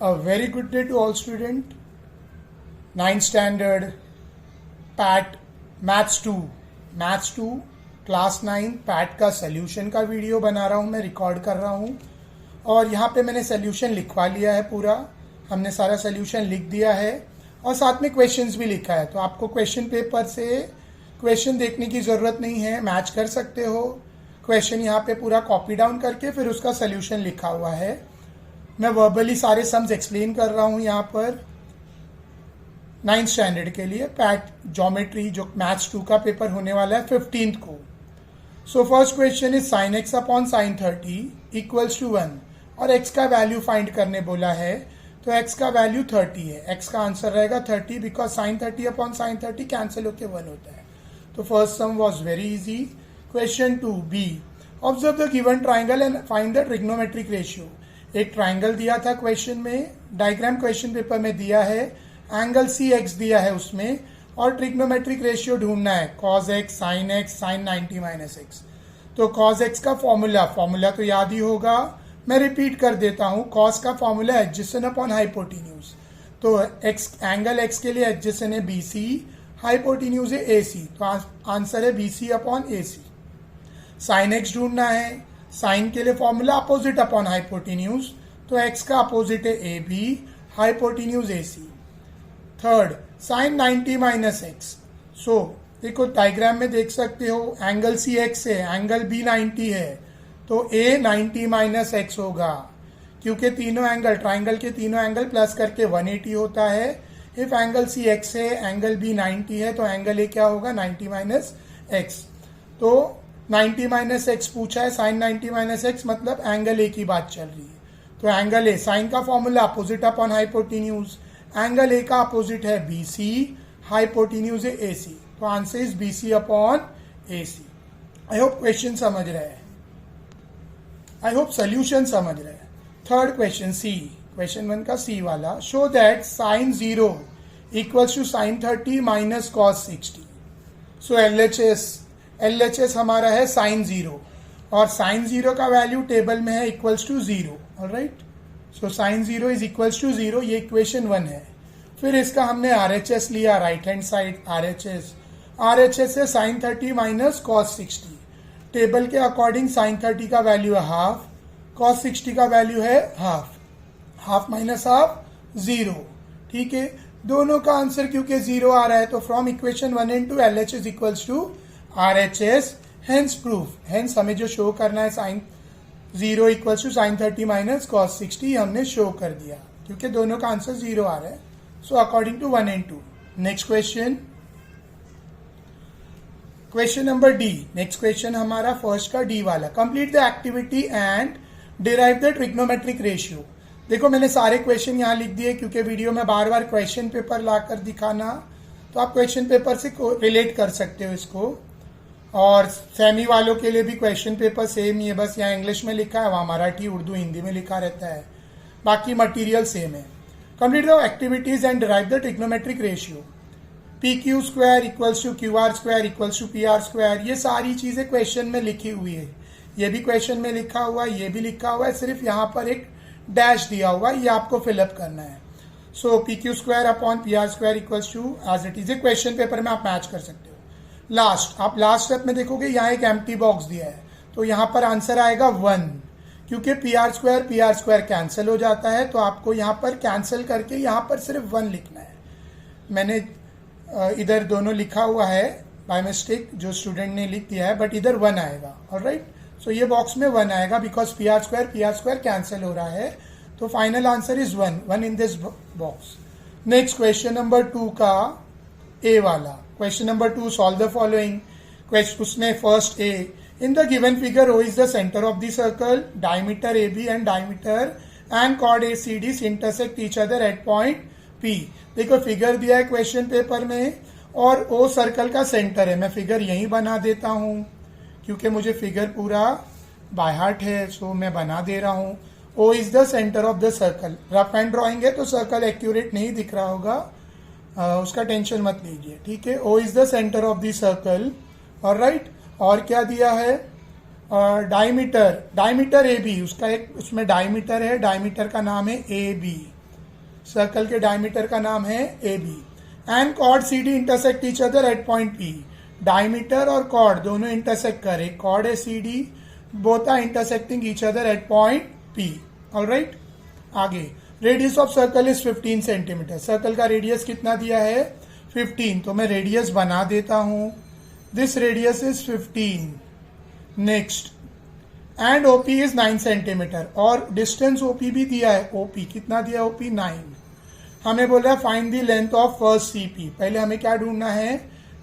A very good day to all student. 9th standard PAT Maths 2 class 9 PAT का solution का video बना रहा हूँ, मैं रिकॉर्ड कर रहा हूँ और यहाँ पे मैंने सोल्यूशन लिखवा लिया है पूरा। हमने सारा सोल्यूशन लिख दिया है और साथ में क्वेश्चंस भी लिखा है, तो आपको क्वेश्चन पेपर से क्वेश्चन देखने की ज़रूरत नहीं है, मैच कर सकते हो। क्वेश्चन यहाँ पे पूरा कॉपी डाउन करके फिर उसका सोल्यूशन लिखा हुआ है। मैं वर्बली सारे सम्स एक्सप्लेन कर रहा हूँ यहाँ पर 9th स्टैंडर्ड के लिए पैट ज्योमेट्री जो मैथ्स 2 का पेपर होने वाला है 15th को। So first question is sine x upon sine 30 equals to 1 और x का वैल्यू फाइंड करने बोला है, तो x का वैल्यू 30 है। x का आंसर रहेगा 30 because sine 30 upon sine 30 cancel होकर 1 होता है। तो first sum was very easy. Question 2b, observe the given triangle and find the trigonometric ratio. एक ट्राइंगल दिया था क्वेश्चन में, डायग्राम क्वेश्चन पेपर में दिया है, एंगल सी एक्स दिया है उसमें और ट्रिग्नोमेट्रिक रेशियो ढूंढना है cos x sine 90 minus x. तो कॉज एक्स का फॉर्मूला तो याद ही होगा, मैं रिपीट कर देता हूं। कॉस का फॉर्मूला एडजेसेंट अपॉन हाइपोटेन्यूज, तो एक्स एंगल एक्स के लिए एडजेसेंट है BC, हाइपोटेन्यूज है AC, तो आंसर है BC upon AC। Sine X ढूंढना है, साइन के लिए फॉर्मूला अपोजिट अपॉन हाइपोटेन्यूज, तो एक्स का अपोजिट है AB, hypotenuse AC। Third sine 90 minus X, so देखो डायग्राम में देख सकते हो एंगल सी एक्स है, एंगल बी 90 है, तो A 90 माइनस एक्स होगा क्योंकि तीनों एंगल ट्राइंगल के तीनों एंगल प्लस करके 180 होता है। इफ एंगल सी एक्स है, एंगल बी 90 है, तो एंगल A क्या होगा 90 माइनस एक्स। तो 90 माइनस एक्स पूछा है, साइन 90 माइनस एक्स मतलब एंगल A की बात चल रही है। तो एंगल A, साइन का formula opposite upon hypotenuse, angle A का अपोजिट है BC, हाइपोटेन्यूज है AC, तो answer is BC upon AC। I hope question समझ रहे हैं, आई होप सोल्यूशन समझ रहे हैं। थर्ड क्वेश्चन C, क्वेश्चन 1 का C वाला, show that sine 0 equals to sine 30 minus cos 60। So LHS हमारा है साइन 0 और साइन 0 का वैल्यू टेबल में है equals to 0, alright. So sine 0 is equals to 0, ये इक्वेशन 1 है। फिर इसका हमने RHS लिया, राइट हैंड साइड RHS है साइन 30 माइनस कॉस 60। टेबल के अकॉर्डिंग साइन 30 का वैल्यू है हाफ, कॉस 60 का वैल्यू है हाफ माइनस हाफ 0, ठीक है। दोनों का आंसर क्योंकि 0 आ रहा है, तो from equation 1 and 2 LHS equals to RHS, hence proof, hence हमें जो शो करना है sine 0 equals to sine 30 minus cos 60 हमने शो कर दिया क्योंकि दोनों का आंसर 0 आ रहा है। So according to 1 and 2। Next question number D। Next question हमारा फर्स्ट का D वाला, complete the activity and derive the trigonometric ratio. देखो मैंने सारे क्वेश्चन यहाँ लिख दिए क्योंकि वीडियो में बार बार क्वेश्चन पेपर लाकर दिखाना, तो आप क्वेश्चन पेपर से रिलेट कर सकते हो इसको। और सेमी वालों के लिए भी क्वेश्चन पेपर सेम ही है, बस यहाँ इंग्लिश में लिखा है, वहाँ मराठी उर्दू हिंदी में लिखा रहता है, बाकी मटेरियल सेम है। Complete the activities and derive the trigonometric ratio. PQ square equals to QR square equals to PR square, ये सारी चीजें क्वेश्चन में लिखी हुई है, ये भी क्वेश्चन में लिखा हुआ है, ये भी लिखा हुआ है, सिर्फ यहाँ पर एक डैश दिया हुआ है, ये आपको फिलअप करना है। So PQ square upon PR square equals to as it is, question paper में आप मैच कर सकते हो। आप लास्ट स्टेप में देखोगे यहाँ एक एम्प्टी बॉक्स दिया है, तो यहाँ पर आंसर आएगा 1 क्योंकि PR स्क्वायर कैंसिल हो जाता है, तो आपको यहाँ पर कैंसिल करके यहाँ पर सिर्फ 1 लिखना है। मैंने इधर दोनों लिखा हुआ है बाय मिस्टेक, जो स्टूडेंट ने लिख दिया है, बट इधर 1 आएगा, ऑलराइट। सो ये बॉक्स में 1 आएगा बिकॉज PR स्क्वायर कैंसिल हो रहा है, तो final answer is 1 in this box. Next question number 2 का A वाला, question number 2, solve the following. उसमें first A, in the given figure O is the centre of the circle, diameter AB and chord ACD intersect each other at point P। देखो figure दिया है question paper में और O circle का centre है, मैं figure यहीं बना देता हूं क्योंकि मुझे फिगर पूरा बाय हार्ट है, सो मैं बना दे रहा हूं। O is the centre of the circle, rough and drawing है तो सर्कल एक्यूरेट नहीं दिख रहा होगा, उसका टेंशन मत लीजिए, ठीक है। O is the centre of the circle, alright. और क्या दिया है, डायमीटर AB, उसका एक उसमें डायमीटर है, डायमीटर का नाम है AB, सर्कल के डायमीटर का नाम है A B. And chord C D intersect each other at point P. Diameter और कॉर्ड दोनों इंटरसेक्ट कर, एक कॉर्ड है C D, both are intersecting each other at point P. Alright, आगे radius of circle is 15 centimetre. Circle का radius कितना दिया है 15, तो मैं रेडियस बना देता हूं। This radius is 15। Next, and OP is 9 centimetre, और डिस्टेंस ओपी भी दिया है। ओपी कितना दिया, ओपी 9। हमें बोल रहा है find the length of first CP. पहले हमें क्या ढूंढना है,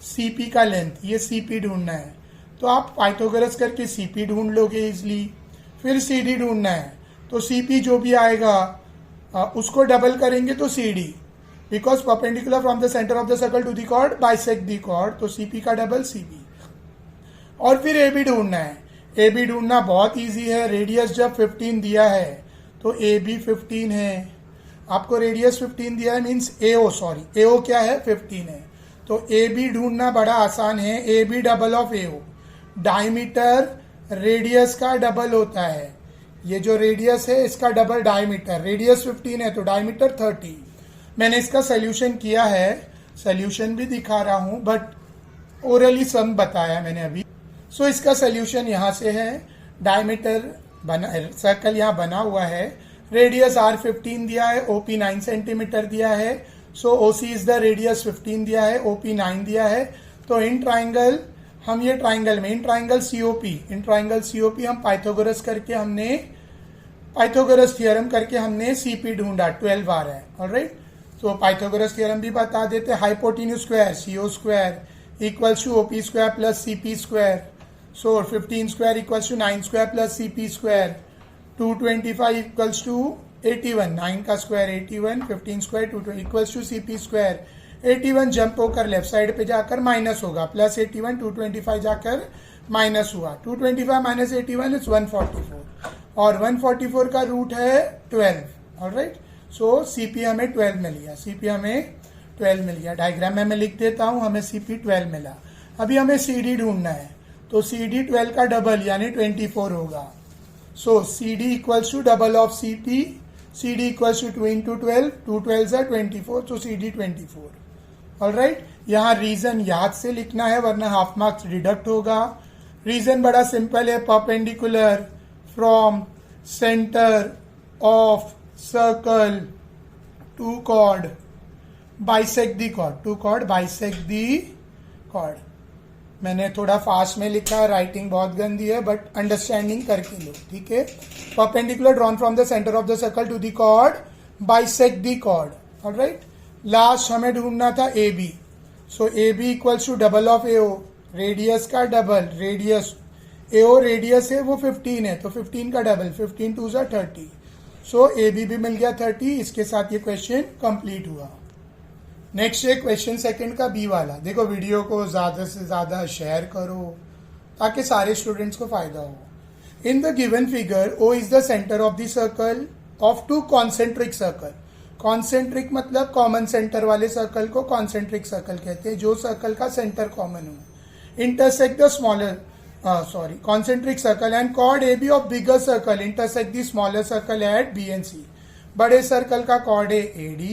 सीपी का लेंथ, ये सीपी ढूंढना है। तो आप पाइथागोरस करके सीपी ढूंढ लोगे इजिली। फिर सीडी ढूंढना है, तो सीपी जो भी आएगा उसको डबल करेंगे तो CD, because perpendicular from the centre of the circle to the chord bisect the chord, तो सीपी का डबल सीबी। और फिर ए बी ढूंढना है। ए बी ढूंढना बहुत इजी है। रेडियस जब 15 दिया है तो ए बी 15 है। आपको रेडियस 15 दिया है, मीन्स एओ, सॉरी एओ क्या है 15 है, तो ए बी ढूंढना बड़ा आसान है। A B double of AO, diameter radius का डबल होता है। ये जो रेडियस है इसका डबल डायमीटर, रेडियस 15 है तो डायमीटर 30। मैंने इसका सोल्यूशन किया है, सोल्यूशन भी दिखा रहा हूं, बट ओरली सम बताया मैंने अभी। सो इसका सोल्यूशन यहां से है। डायमीटर बना, सर्कल यहां बना हुआ है, रेडियस आर 15 दिया है, ओपी 9 सेंटीमीटर दिया है, सो ओसी इज द रेडियस 15 दिया है, ओपी 9 दिया है। तो इन ट्राइंगल, हम ये ट्राइंगल में, इन ट्राइंगल सीओपी हम पाइथागोरस करके हमने पाइथागोरस थ्योरम करके हमने सीपी ढूंढा, 12 आ रहा है। ऑलराइट, तो पाइथागोरस थ्योरम भी बता देते। Hypotenuse square CO square equals to OP square plus CP square, so 15 square equals to 9 square plus CP square, 225 equals to 81, 9 का square 81, 15 square 220 equals to CP square. 81 jump होकर left side पे जाकर minus होगा, plus 81, 225 जाकर minus हुआ, 225 minus 81 is 144, और 144 का root है 12। ऑलराइट, सो सीपी हमें 12 मिल गया, सीपी हमें 12 मिल गया। डायग्राम में मैं लिख देता हूं, हमें सीपी 12 मिला। अभी हमें सीडी ढूंढना है, तो सीडी 12 का डबल यानी 24 होगा। So CD equals to double of CP, CD equals to 2 into 12, 2 12 24, so CD 24। Alright, यहाँ रीजन याद से लिखना है वरना हाफ मार्क्स डिडक्ट होगा। रीजन बड़ा सिंपल है, perpendicular from centre of circle to chord bisect the chord, to chord bisect the chord. मैंने थोड़ा फास्ट में लिखा है, राइटिंग बहुत गंदी है, बट अंडरस्टैंडिंग करके लो, ठीक है। Perpendicular drawn from the centre of the circle to the chord bisect the chord. Alright, last हमें ढूंढना था A B, so A B equals to double of AO, radius का डबल, रेडियस एओ रेडियस है वो 15 है, तो 15 का double, 15 2 30, so A B भी मिल गया 30। इसके साथ ये क्वेश्चन कंप्लीट हुआ। नेक्स्ट है क्वेश्चन सेकंड का बी वाला। देखो, वीडियो को ज्यादा से ज्यादा शेयर करो ताकि सारे स्टूडेंट्स को फायदा हो। In the given figure O is the centre of the circle of two concentric circle. Concentric मतलब कॉमन सेंटर वाले सर्कल को कॉन्सेंट्रिक सर्कल कहते हैं, जो सर्कल का सेंटर कॉमन हो। Intersect the smaller concentric circle and chord AB of bigger circle intersect the smaller circle at B and C। बड़े circle का chord है AD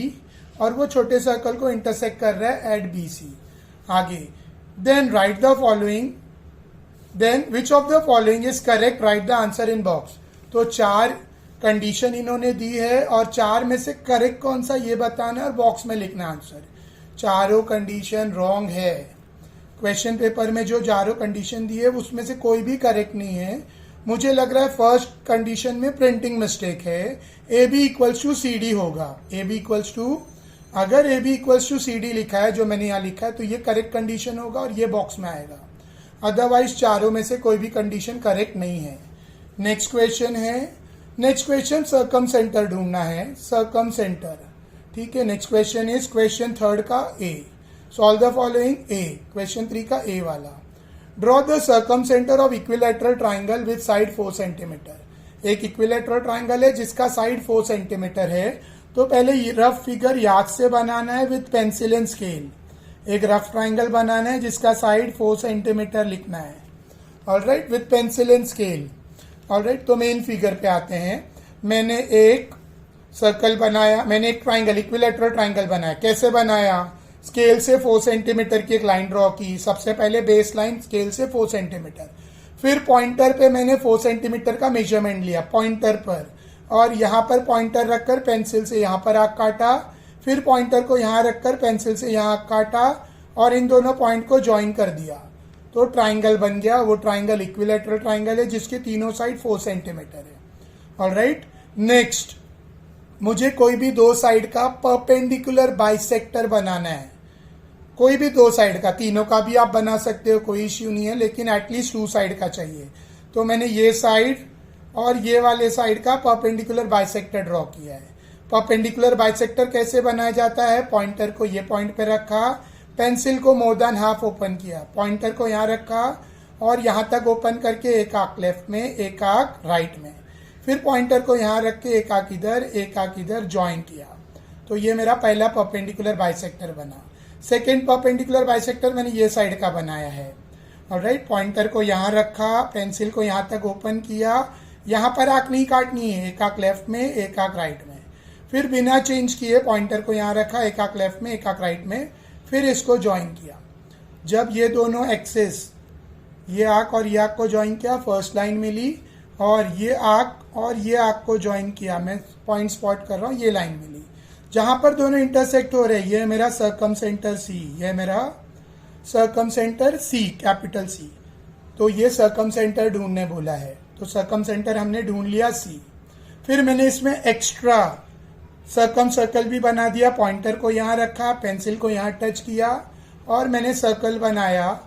और वो छोटे सर्कल को इंटरसेक्ट कर रहा है at BC। आगे, then write the following, then which of the following is correct, write the answer in box। तो 4 कंडीशन इन्होंने दी है और 4 में से करेक्ट कौन सा ये बताना है और बॉक्स में लिखना आंसर। चारों कंडीशन रॉन्ग है। क्वेश्चन पेपर में जो चारों कंडीशन दी है उसमें से कोई भी करेक्ट नहीं है। मुझे लग रहा है फर्स्ट कंडीशन में प्रिंटिंग मिस्टेक है, A B equals to C D होगा। ए बी इक्वल्स टू, अगर A B equals to C D लिखा है जो मैंने यहाँ लिखा है तो ये करेक्ट कंडीशन होगा और ये बॉक्स में आएगा। अदरवाइज चारों में से कोई भी कंडीशन करेक्ट नहीं है। नेक्स्ट क्वेश्चन है, नेक्स्ट क्वेश्चन सर्कम सेंटर ढूंढना है, सर्कम सेंटर, ठीक है। Next question is question third का A, solve the following A. Question 3 का ए वाला, draw the circumcentre of equilateral triangle with side 4 centimetre. एक इक्विलैटरल ट्राइंगल है जिसका साइड 4 सेंटीमीटर है, तो पहले रफ फिगर याद से बनाना है विद पेंसिल एंड स्केल। एक रफ ट्राइंगल बनाना है जिसका साइड 4 सेंटीमीटर लिखना है, alright, with pencil and scale. Alright, तो मेन फिगर पे आते हैं। मैंने एक सर्कल बनाया, मैंने एक ट्राइंगल, इक्विलेटरल ट्राइंगल बनाया। कैसे बनाया? स्केल से 4 सेंटीमीटर की एक लाइन ड्रॉ की। सबसे पहले बेस लाइन स्केल से 4 सेंटीमीटर, फिर पॉइंटर पे मैंने 4 सेंटीमीटर का मेजरमेंट लिया पॉइंटर पर, और यहाँ पर पॉइंटर रखकर पेंसिल से यहाँ पर आर्क काटा, फिर पॉइंटर को यहाँ रखकर पेंसिल से यहाँ आर्क काटा, और इन दोनों पॉइंट को ज्वाइन कर दिया तो ट्राइंगल बन गया। वो ट्राइंगल इक्विलेटरल ट्राइंगल है जिसके तीनों साइड 4 सेंटीमीटर है। ऑलराइट, नेक्स्ट मुझे कोई भी दो साइड का परपेंडिकुलर बाइसेक्टर बनाना है। कोई भी दो साइड का, तीनों का भी आप बना सकते हो, कोई इश्यू नहीं है, लेकिन एटलीस्ट 2 साइड का चाहिए। तो मैंने ये साइड और ये वाले साइड का परपेंडिकुलर बाइसेक्टर ड्रॉ किया है। परपेंडिकुलर बाइसेक्टर कैसे बनाया जाता है? पॉइंटर को ये पॉइंट पे रखा, पेंसिल को मोर देन हाफ ओपन किया, पॉइंटर को यहाँ रखा और यहाँ तक ओपन करके एक आर्क लेफ्ट में, एक आर्क राइट में, फिर पॉइंटर को यहाँ रख के एक आर्क इधर, एक आर्क इधर ज्वाइन किया। तो ये मेरा पहला परपेंडिकुलर बाइसेक्टर बना। सेकेंड परपेंडिकुलर बाइसेक्टर मैंने ये साइड का बनाया है। ऑलराइट, पॉइंटर को यहाँ रखा, पेंसिल को यहाँ तक ओपन किया, यहाँ पर आर्क नहीं काटनी है, एक आर्क लेफ्ट में, एक आर्क राइट में, फिर बिना चेंज किए पॉइंटर को यहाँ रखा, एक आर्क लेफ्ट में, एक आर्क राइट में, फिर इसको ज्वाइन किया। जब ये दोनों एक्सेस, ये आर्क और ये आर्क को ज्वाइन किया, फर्स्ट लाइन मिली, और ये आर्क को ज्वाइन किया, मैं पॉइंट स्पॉट कर रहा हूँ, ये लाइन मिली। जहां पर दोनों इंटरसेक्ट हो रहे हैं, ये मेरा सर्कम सेंटर सी, ये मेरा circumcentre C, capital C. तो ये सर्कम सेंटर ढूंढने बोला है, तो सर्कम सेंटर हमने ढूंढ लिया सी। फिर मैंने इसमें एक्स्ट्रा सर्कम सर्कल भी बना दिया, पॉइंटर को यहाँ रखा, पेंसिल को यहाँ टच किया और मैंने सर्कल बनाया।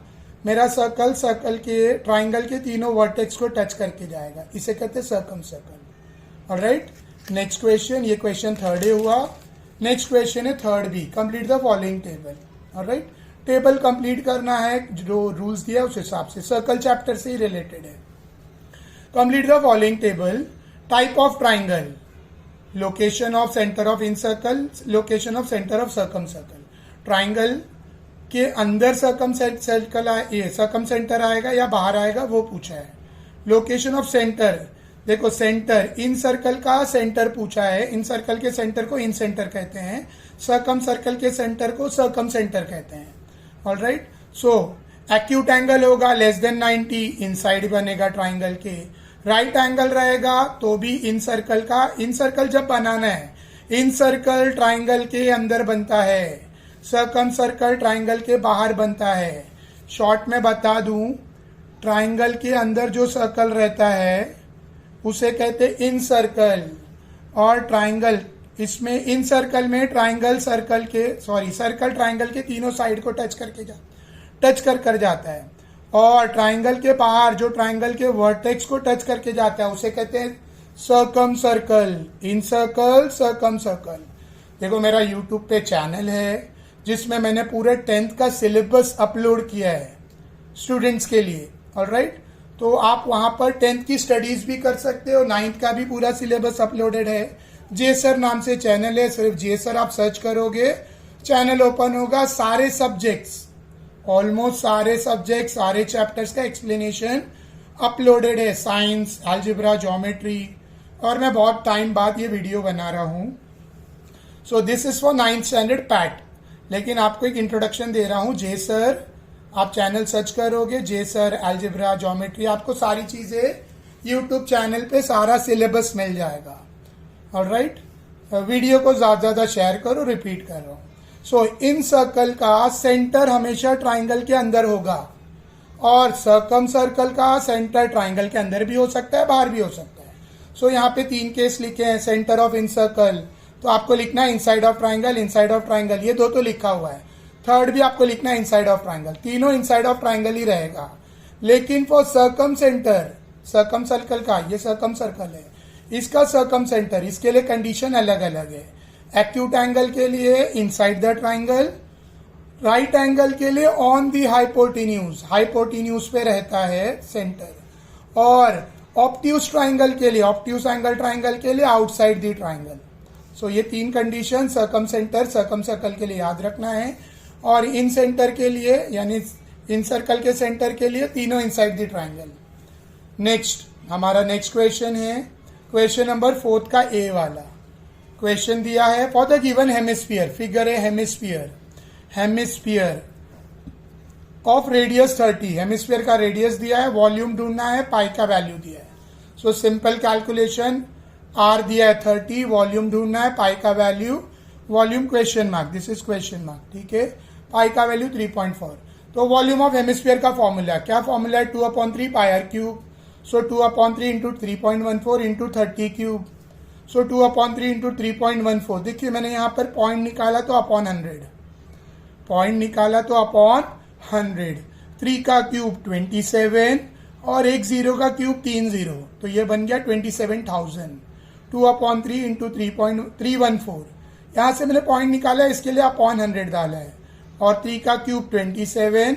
मेरा सर्कल के ट्राइंगल के तीनों वर्टेक्स को टच करके जाएगा, इसे कहते हैं circumcircle. Alright, next question, ये क्वेश्चन थर्ड ए हुआ। नेक्स्ट क्वेश्चन है third B, complete the following table. Alright, table complete करना है, जो रूल्स दिया उस हिसाब से, सर्कल चैप्टर से ही रिलेटेड है। Complete the following table. Type of triangle, location of centre of in circle, location of centre of circum circle. Triangle के अंदर सर्कम सेंटर आएगा या बाहर आएगा वो पूछा है। लोकेशन ऑफ सेंटर, देखो सेंटर, इन सर्कल का सेंटर पूछा है, इन सर्कल के सेंटर को इन सेंटर कहते हैं, सर्कम सर्कल के सेंटर को सर्कम सेंटर कहते हैं। ऑलराइट, सो एक्यूट एंगल होगा लेस देन 90, इन साइड बनेगा ट्राइंगल के। राइट एंगल रहेगा तो भी इन सर्कल का, इन सर्कल जब बनाना है, इन सर्कल ट्राइंगल के अंदर बनता है, सर्कम सर्कल ट्राइंगल के बाहर बनता है। शॉर्ट में बता दूं, ट्राइंगल के अंदर जो सर्कल रहता है उसे कहते हैं इन सर्कल, और ट्राइंगल, इसमें इन सर्कल में ट्राइंगल सर्कल ट्राइंगल के तीनों साइड को टच कर जाता है, और ट्राइंगल के बाहर जो ट्राइंगल के वर्टेक्स को टच करके जाता है उसे कहते हैं सर्कम सर्कल, इन सर्कल, सर्कम सर्कल। देखो मेरा यूट्यूब पे चैनल है जिसमें मैंने पूरे 10th का सिलेबस अपलोड किया है स्टूडेंट्स के लिए। ऑलराइट, तो आप वहां पर 10th की स्टडीज भी कर सकते हो, 9th का भी पूरा सिलेबस अपलोडेड है। जे सर नाम से चैनल है, सिर्फ जे सर आप सर्च करोगे, चैनल ओपन होगा, सारे सब्जेक्ट्स, ऑलमोस्ट सारे सब्जेक्ट, सारे चैप्टर्स का एक्सप्लेनेशन अपलोडेड है, साइंस, अलजेब्रा, ज्योमेट्री, और मैं बहुत टाइम बाद ये वीडियो बना रहा हूं। So this is for 9th standard PAT, लेकिन आपको एक इंट्रोडक्शन दे रहा हूं। जे सर, आप चैनल सर्च करोगे, जे सर, अलजेब्रा, ज्योमेट्री, आपको सारी चीजें यूट्यूब चैनल पे सारा सिलेबस मिल जाएगा। ऑलराइट, वीडियो को ज्यादा शेयर करो, रिपीट कर रहा हूं। सो इन सर्कल का सेंटर हमेशा ट्राइंगल के अंदर होगा, और सर्कम सर्कल का सेंटर ट्राइंगल के अंदर भी हो सकता है, बाहर भी हो सकता है। सो यहाँ पे 3 केस लिखे हैं। सेंटर ऑफ इन सर्कल, तो आपको लिखना है inside of triangle, inside of triangle, ये 2 तो लिखा हुआ है। थर्ड भी आपको लिखना है इनसाइड ऑफ ट्राइंगल, तीनों इनसाइड ऑफ ट्राइंगल ही रहेगा। लेकिन for circum centre, circum circle का, ये सर्कम सर्कल है, इसका सर्कम सेंटर, इसके लिए कंडीशन अलग अलग है। एक्यूट एंगल के लिए inside the triangle, right angle के लिए ऑन दी हाइपोटेन्यूज, हाइपोटेन्यूज पे रहता है सेंटर, और ऑब्ट्यूज ट्राइंगल के लिए, ऑब्ट्यूज एंगल ट्राइंगल के लिए आउटसाइड दी ट्राइंगल। सो ये 3 condition circum centre, circum circle के लिए याद रखना है, और इन सेंटर के लिए, यानी इन सर्कल के सेंटर के लिए तीनों इनसाइड द ट्राइंगल। नेक्स्ट, हमारा नेक्स्ट क्वेश्चन है क्वेश्चन नंबर 4 का ए वाला। क्वेश्चन दिया है for the given hemisphere, figure है हेमिस्फीयर ऑफ रेडियस 30, हेमिस्फीयर का रेडियस दिया है, वॉल्यूम ढूंढना है, पाई का वैल्यू दिया है। सो सिंपल कैलकुलेशन, आर दिया है 30, वॉल्यूम ढूंढना है, पाई का value, volume question mark, this is question mark, ठीक है, पाई का वैल्यू 3.4। तो वॉल्यूम ऑफ हेमिस्फीयर का फॉर्मूला, क्या फॉर्मूला है, 2/3 pi R cube. So 2/3 into 3.14 into 30 cube. So 2/3 into 3.14, देखिए मैंने यहाँ पर पॉइंट निकाला तो अपॉन 100, पॉइंट निकाला तो अपॉन 100, 3 का क्यूब 27 और एक 0 का क्यूब 3 0, तो ये बन गया 27,000। 2/3 इंटू 3.314, यहाँ से मैंने पॉइंट निकाला, इसके लिए अपॉन 100 डाला है, और 3 का क्यूब 27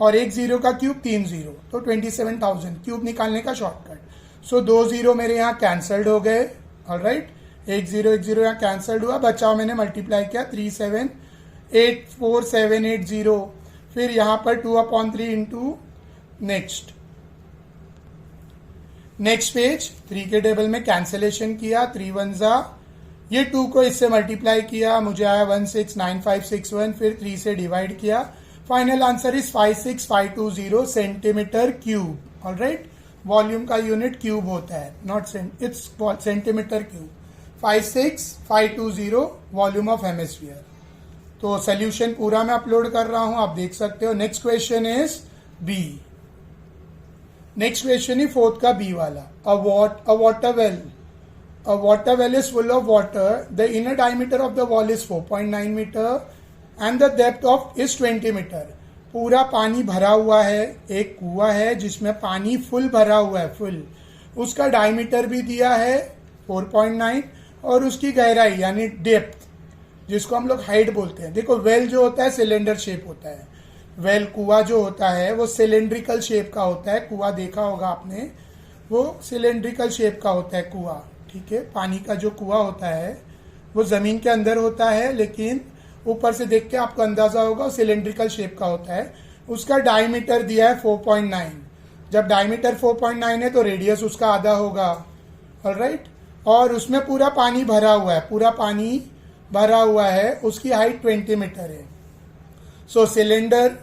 और एक 0 का क्यूब 3 0, तो 27,000 क्यूब निकालने का शॉर्टकट। सो 2 0 मेरे यहाँ कैंसल्ड हो गए, ऑलराइट, एक 0 यहाँ कैंसल्ड हुआ, बचाओ मैंने मल्टीप्लाई किया 37,84780, फिर यहाँ पर 2/3 इंटू नेक्स्ट पेज 3 के टेबल में कैंसिलेशन किया, 3 1 जा, ये 2 को इससे मल्टीप्लाई किया, मुझे आया 169561, फिर 3 से डिवाइड किया, final answer is 56520 centimetre cube, alright. Volume का यूनिट क्यूब होता है, not it's centimetre cube. 56520 volume of hemisphere. तो सोल्यूशन पूरा मैं अपलोड कर रहा हूं, आप देख सकते हो। Next question is B, next question ही फोर्थ का बी वाला। Uh water well is full of water. The inner diameter of the wall is 4.9 meter and the depth of is 20 meter. पूरा पानी भरा हुआ है, एक कुआं है जिसमें पानी फुल भरा हुआ है, फुल, उसका डायमीटर भी दिया है 4.9 और उसकी गहराई यानी डेप्थ, जिसको हम लोग हाइट बोलते हैं। देखो वेल जो होता है सिलेंडर शेप होता है, वेल कुआं जो होता है वो सिलेंड्रिकल शेप का होता है, कुआं देखा होगा आपने, वो सिलेंड्रिकल शेप का होता है कुआं, ठीक है। पानी का जो कुआं होता है वो जमीन के अंदर होता है, लेकिन ऊपर से देख के आपको अंदाजा होगा वो सिलेंड्रिकल शेप का होता है। उसका डायमीटर दिया है 4.9, जब डायमीटर 4.9 है तो रेडियस उसका आधा होगा, ऑलराइट, और उसमें पूरा पानी भरा हुआ है, पूरा पानी भरा हुआ है, उसकी हाइट 20 मीटर है। सो सिलेंडर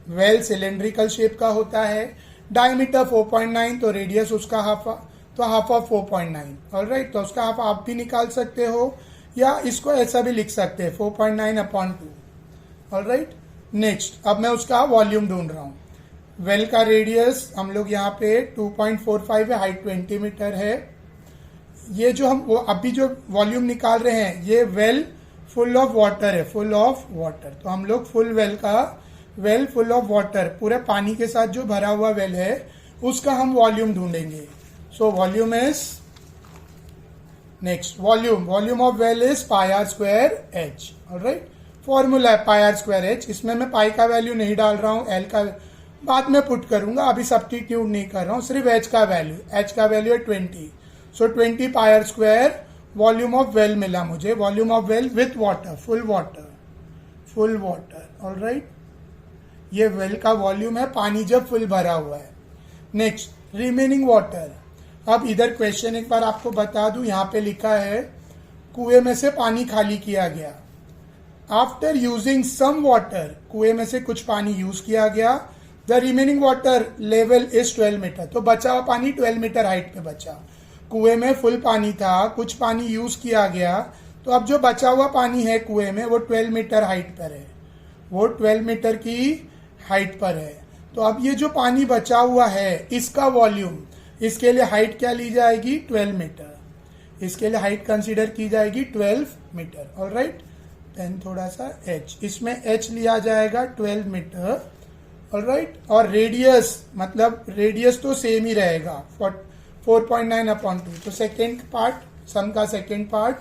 वेल सिलेंड्रिकल शेप का होता है, डायमीटर 4.9, तो रेडियस उसका हाफ ऑफ 4.9, ऑलराइट, तो उसका हाफ आप भी निकाल सकते हो या इसको ऐसा भी लिख सकते हैं 4.9/2, ऑलराइट। नेक्स्ट अब मैं उसका वॉल्यूम ढूंढ रहा हूँ। वेल का रेडियस हम लोग यहाँ पे 2.45 है, हाइट 20 मीटर है। ये जो हम अभी जो वॉल्यूम निकाल रहे हैं ये वेल फुल ऑफ वाटर है, फुल ऑफ वाटर, तो हम लोग फुल वेल का, वेल फुल ऑफ वाटर, पूरे पानी के साथ जो भरा हुआ वेल है उसका हम वॉल्यूम ढूंढेंगे। So volume is next, volume of well is pi are square h, alright, formula है पाई आर स्क्वायर एच। इसमें मैं पाई का वैल्यू नहीं डाल रहा हूं, एल का बाद में पुट करूंगा, अभी सब्स्टिट्यूट नहीं कर रहा हूं, सिर्फ एच का वैल्यू, एच का वैल्यू है 20। So 20 pi are square volume of well मिला मुझे, volume of well with water, full water, alright, ये वेल का वॉल्यूम है, पानी जब फुल भरा हुआ है। Next remaining water. अब इधर क्वेश्चन एक बार आपको बता दूं, यहां पे लिखा है कुएं में से पानी खाली किया गया, आफ्टर यूजिंग सम वाटर, कुएं में से कुछ पानी यूज किया गया, the remaining water level is 12 metre, तो बचा हुआ पानी 12 मीटर हाइट पे बचा। कुएं में फुल पानी था, कुछ पानी यूज किया गया, तो अब जो बचा हुआ पानी है कुएं में वो 12 मीटर हाइट पर है, वो 12 मीटर की हाइट पर है। तो अब ये जो पानी बचा हुआ है इसका वॉल्यूम, इसके लिए हाइट क्या ली जाएगी, 12 मीटर, इसके लिए हाइट कंसीडर की जाएगी 12 मीटर, ऑलराइट। देन थोड़ा सा एच, इसमें एच लिया जाएगा 12 मीटर, ऑलराइट, और रेडियस, मतलब रेडियस तो सेम ही रहेगा 4.9/2। तो सेकेंड पार्ट, सम का सेकेंड पार्ट,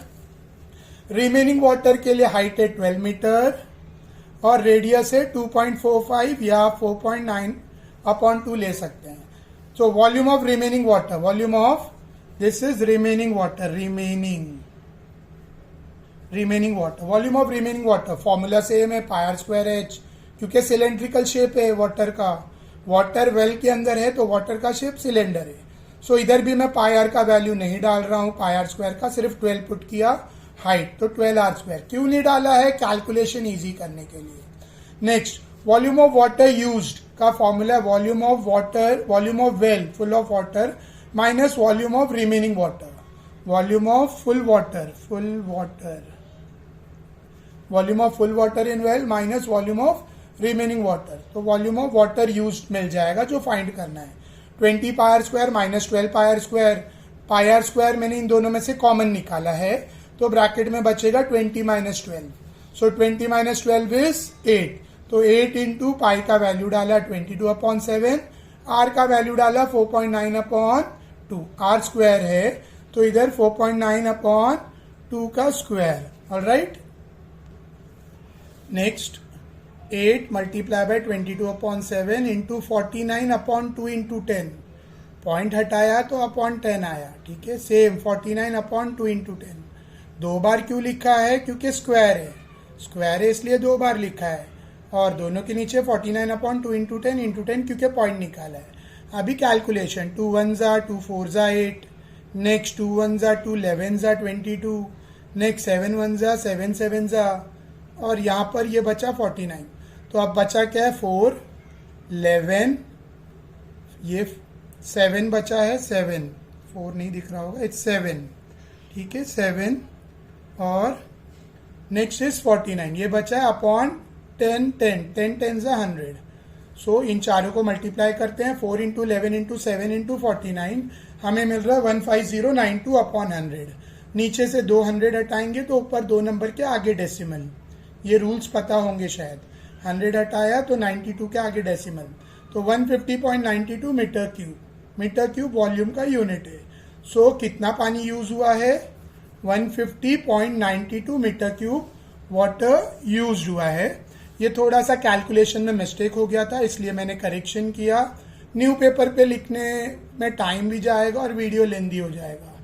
रिमेनिंग वाटर के लिए हाइट है 12 मीटर और रेडियस है 2.45 या 4.9/2 ले सकते हैं। So volume of remaining water, volume of this is remaining water, remaining water, volume of remaining water, formula same है पाई आर स्क्वायर एच, क्योंकि सिलेंड्रिकल शेप है वाटर का, वाटर वेल के अंदर है तो वाटर का शेप सिलेंडर है। सो इधर भी मैं पाई आर का वैल्यू नहीं डाल रहा हूं, पाई आर स्क्वायर का सिर्फ 12 पुट किया, हाइट, तो 12r²। क्यों नहीं डाला है? कैलकुलेशन इजी करने के लिए। Next, volume of water used का formula volume of water, volume of well full of water minus volume of remaining water. Volume of full water volume of full water in well minus volume of remaining water. तो volume of water used मिल जाएगा जो find करना है। 20 πr² minus 12 πr²। πr² मैंने इन दोनों में से कॉमन निकाला है, तो ब्रैकेट में बचेगा 20 माइनस 12। So 20 minus 12 is 8। तो 8 इंटू पाई का वैल्यू डाला 22/7, आर का वैल्यू डाला 4.9/2। आर स्क्वायर है तो इधर 4.9/2 का square. Alright, next 8 multiply by 22/7 into 49/2 into 10। Point हटाया तो अपॉन 10 आया। ठीक है, सेम 49/2 इंटू 10। 2 बार क्यों लिखा है? क्योंकि स्क्वायर है, स्क्वायर है इसलिए 2 बार लिखा है। और दोनों के नीचे 49/2 इंटू 10 क्योंकि पॉइंट निकाला है। अभी कैलकुलेशन 2 1 2 4 8, नेक्स्ट 2 1 2 11 22, नेक्स्ट 7 1 7 7 और यहाँ पर ये बचा 49। तो अब बचा क्या है? 4 11, ये 7 बचा है, 7 4 नहीं दिख रहा होगा, इट्स 7। ठीक है, 7 और नेक्स्ट इज 49, ये बचा है अपॉन 10 10 10 10 100। सो इन चारों को मल्टीप्लाई करते हैं, 4 इंटू 11 इंटू 7 इंटू 49, हमें मिल रहा है 15092 अपॉन 100। नीचे से 200 हटाएंगे तो ऊपर 2 नंबर के आगे डेसिमल, ये रूल्स पता होंगे शायद। 100 हटाया तो 92 के आगे डेसिमल, तो 150.92 metre cube. Metre cube volume का यूनिट है। सो कितना पानी यूज हुआ है? 150.92 मीटर क्यूब वाटर यूज हुआ है। ये थोड़ा सा कैलकुलेशन में मिस्टेक हो गया था, इसलिए मैंने करेक्शन किया। न्यू पेपर पे लिखने में टाइम भी जाएगा और वीडियो लेंदी हो जाएगा।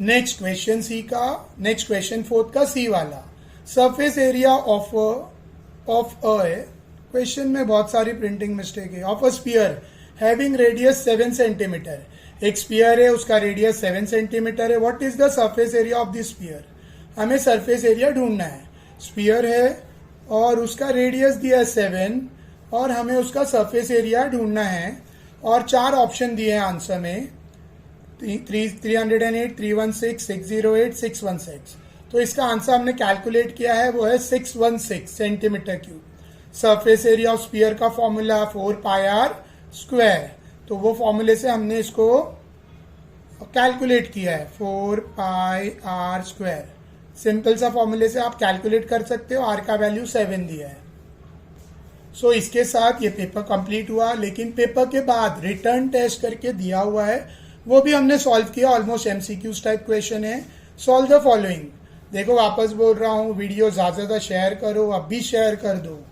नेक्स्ट क्वेश्चन सी का, नेक्स्ट क्वेश्चन 4 का सी वाला, सरफेस एरिया ऑफ अ है। क्वेश्चन में बहुत सारी प्रिंटिंग मिस्टेक है। Of a sphere having radius 7 centimetre, एक स्फीयर है उसका रेडियस 7 सेंटीमीटर है। What is the surface area of the sphere? हमें सरफेस एरिया ढूंढना है। स्फीयर है और उसका रेडियस दिया है 7 और हमें उसका सरफेस एरिया ढूंढना है। और 4 ऑप्शन दिए हैं आंसर में, 308, 316, 608, 616। तो इसका आंसर हमने कैलकुलेट किया है, वो है 616 centimetre cube. Surface area of sphere का फॉर्मूला 4πr²। तो वो फॉर्मूले से हमने इसको कैलकुलेट किया है, 4πr²। सिंपल सा फॉर्मूले से आप कैलकुलेट कर सकते हो। आर का वैल्यू 7 दिया है। सो इसके साथ ये पेपर कंप्लीट हुआ, लेकिन पेपर के बाद रिटर्न टेस्ट करके दिया हुआ है, वो भी हमने सॉल्व किया। ऑलमोस्ट एमसीक्यूज टाइप क्वेश्चन है। Solve the following. देखो वापस बोल रहा हूँ, वीडियो ज्यादा से ज्यादा शेयर करो, अब भी शेयर कर दो,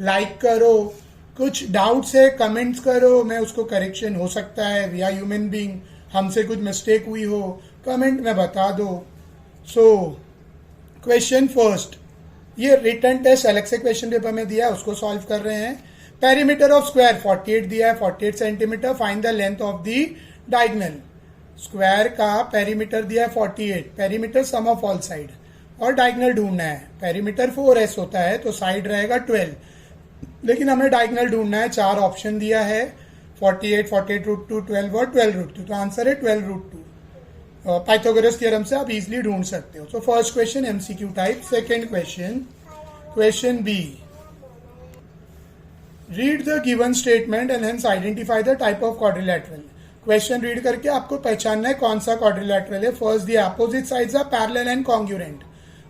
लाइक करो। कुछ डाउट्स है कमेंट्स करो, मैं उसको करेक्शन हो सकता है, वी आर ह्यूमन बीइंग, हमसे कुछ मिस्टेक हुई हो कमेंट में बता दो। सो क्वेश्चन फर्स्ट, ये रिटर्न टेस्ट अलग से क्वेश्चन पेपर में दिया है, उसको सॉल्व कर रहे हैं। पेरीमीटर ऑफ स्क्वायर 48 दिया है, 48 centimetre. Find the length of the diagonal. Square का पेरीमीटर दिया है 48, perimeter sum of all side, और डायगोनल ढूंढना है। पेरीमीटर 4s होता है तो साइड रहेगा 12, लेकिन हमें डायगोनल ढूंढना है। 4 ऑप्शन दिया है, 48, 48√2, 12 और 12√2। तो आंसर है 12√2। पाइथागोरस थ्योरम से आप इजिली ढूंढ सकते हो। So first question MCQ type. Second question, question B, read the given statement and hence identify the type of quadrilateral. Question read करके आपको पहचानना है कौन सा क्वाड्रिलैटरल है। First, the opposite sides are parallel and congruent.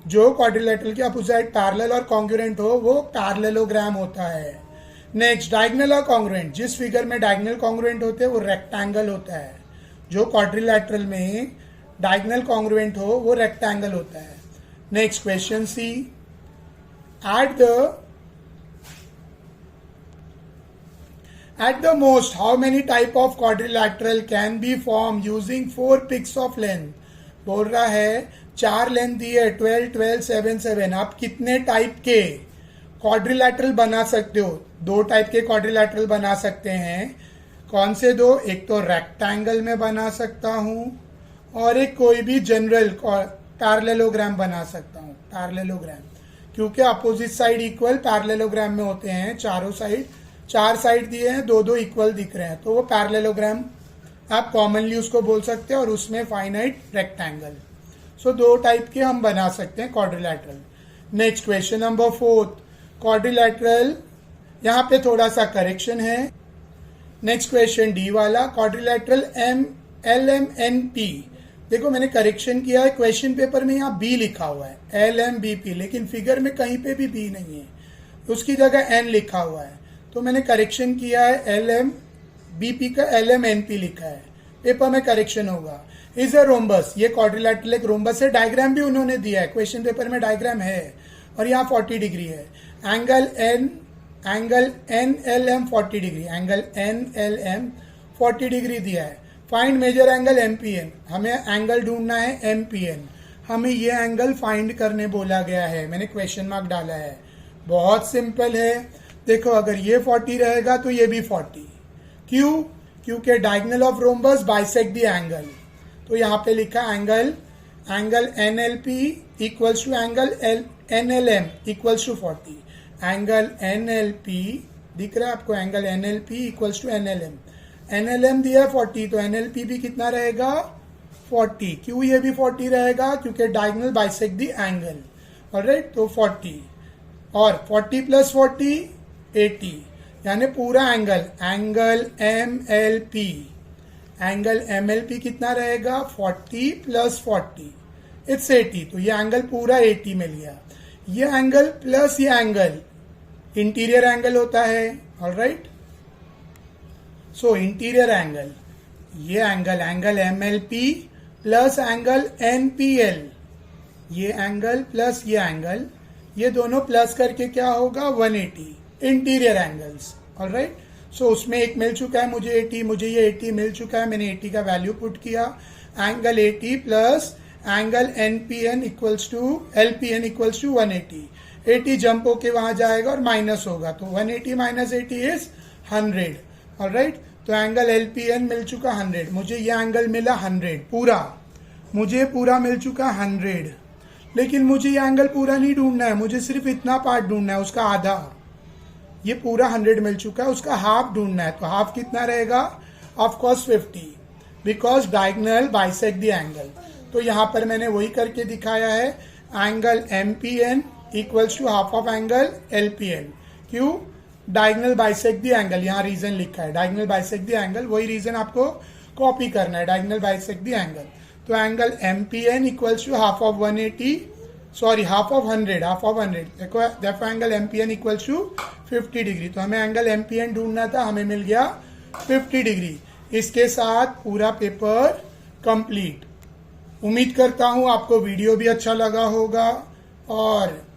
जो quadrilateral के opposite parallel और कॉन्ग्रुएंट हो वो पैरेललोग्राम होता है। नेक्स्ट, डायगोनल और कॉन्ग्रुएंट। जिस फिगर में डायगोनल कॉन्ग्रुएंट होते हैं वो रेक्टेंगल होता है। जो क्वाड्रिलैटरल में डायगोनल कॉन्ग्रुएंट हो वो रेक्टेंगल होता है। Next question C, at the most how many type of quadrilateral can be formed using 4 picks of length। बोल रहा है 4 लेंथ दी है, 12 12 7 7। आप कितने टाइप के क्वाड्रिलैटरल बना सकते हो? 2 टाइप के क्वाड्रिलैटरल बना सकते हैं। कौन से 2? एक तो रेक्टेंगल में बना सकता हूं और एक कोई भी जनरल पैरेललोग्राम बना सकता हूँ, पैरेललोग्राम, क्योंकि अपोजिट साइड इक्वल पैरेललोग्राम में होते हैं, चारों साइड, 4 साइड दिए हैं, 2-2 इक्वल दिख रहे हैं, तो वो पैरेललोग्राम आप कॉमनली उसको बोल सकते हैं, और उसमें फाइनाइट रेक्टेंगल। सो 2 टाइप के हम बना सकते हैं quadrilateral. Next question number 4, quadrilateral, यहाँ पे थोड़ा सा करेक्शन है। नेक्स्ट क्वेश्चन डी वाला, क्वाड्रिलैटरल LMNP, देखो मैंने करेक्शन किया है, क्वेश्चन पेपर में यहाँ बी लिखा हुआ है, LMBP, लेकिन फिगर में कहीं पे भी बी नहीं है, उसकी जगह एन लिखा हुआ है, तो मैंने करेक्शन किया है, LMBP का LMNP लिखा है, पेपर में करेक्शन होगा। इज अ रोम्बस, ये क्वाड्रिलैटरल एक रोम्बस है, डायग्राम भी उन्होंने दिया है, क्वेश्चन पेपर में डायग्राम है, और यहाँ 40 डिग्री है। Angle NLM 40 degree, angle NLM 40 degree दिया है। फाइंड मेजर एंगल MPN, हमें एंगल ढूंढना है MPN, हमें ये एंगल फाइंड करने बोला गया है, मैंने क्वेश्चन मार्क डाला है। बहुत सिंपल है, देखो अगर ये 40 रहेगा तो ये भी 40, क्यों? क्योंकि diagonal of rhombus bisect the angle, तो यहाँ पे लिखा angle NLP equals to angle NLM equals to 40, angle NLP दिख रहा है आपको, angle NLP equals to NLM दिया 40, तो NLP भी कितना रहेगा 40, क्यों ये भी 40 रहेगा? क्योंकि diagonal bisect the angle, alright, तो 40 और 40 प्लस 40 80, यानी पूरा एंगल MLP कितना रहेगा 40 प्लस 40 इट्स 80, तो ये एंगल पूरा 80 मिल गया। ये एंगल प्लस ये एंगल इंटीरियर एंगल होता है, ऑलराइट, सो इंटीरियर एंगल, ये angle MLP plus angle NPL, ये एंगल प्लस ये एंगल, ये दोनों प्लस करके क्या होगा 180 इंटीरियर एंगल्स, ऑलराइट। सो उसमें एक मिल चुका है मुझे 80, मुझे ये 80 मिल चुका है, मैंने 80 का वैल्यू पुट किया, angle 80 plus angle LPN equals to 180, 80 jump होके वहां जाएगा और माइनस होगा, तो 180 माइनस 80 इज 100, ऑलराइट। तो एंगल LPN मिल चुका 100, मुझे ये एंगल मिला 100 पूरा, मुझे पूरा मिल चुका 100, लेकिन मुझे ये एंगल पूरा नहीं ढूंढना है, मुझे सिर्फ इतना पार्ट ढूंढना है, उसका आधा, ये पूरा 100 मिल चुका है, उसका हाफ ढूंढना है, तो हाफ कितना रहेगा, of course 50, because diagonal bisect the angle. तो यहां पर मैंने वही करके दिखाया है, angle MPN equals to half of angle LPN, क्यों? डायगोनल बाइसेक्ट द एंगल, यहाँ रीजन लिखा है डायगोनल बाइसेक्ट द एंगल, वही रीजन आपको कॉपी करना है, डायगोनल बाइसेक्ट द एंगल। तो angle MPN equals to half of 100, देखो angle MPN equals to 50 degree, तो हमें एंगल MPN ढूंढना था, हमें मिल गया 50 डिग्री। इसके साथ पूरा पेपर कंप्लीट। उम्मीद करता हूं आपको वीडियो भी अच्छा लगा होगा, और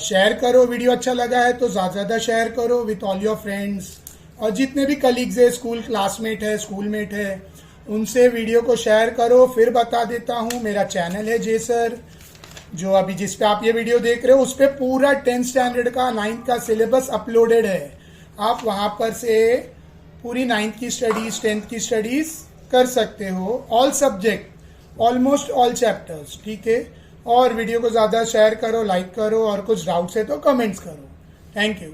शेयर करो, वीडियो अच्छा लगा है तो ज्यादा शेयर करो विथ ऑल योर फ्रेंड्स, और जितने भी कलीग्स है, स्कूल क्लासमेट है, स्कूलमेट है, उनसे वीडियो को शेयर करो। फिर बता देता हूं, मेरा चैनल है जे सर, जो अभी जिस पे आप ये वीडियो देख रहे हो उस पे पूरा 10th स्टैंडर्ड का 9th का सिलेबस अपलोडेड है, आप वहां पर से पूरी 9th की स्टडीज 10th की स्टडीज कर सकते हो, all subject, almost all chapters, ठीक है। और वीडियो को ज्यादा शेयर करो, लाइक करो, और कुछ डाउट्स है तो कमेंट्स करो। Thank you.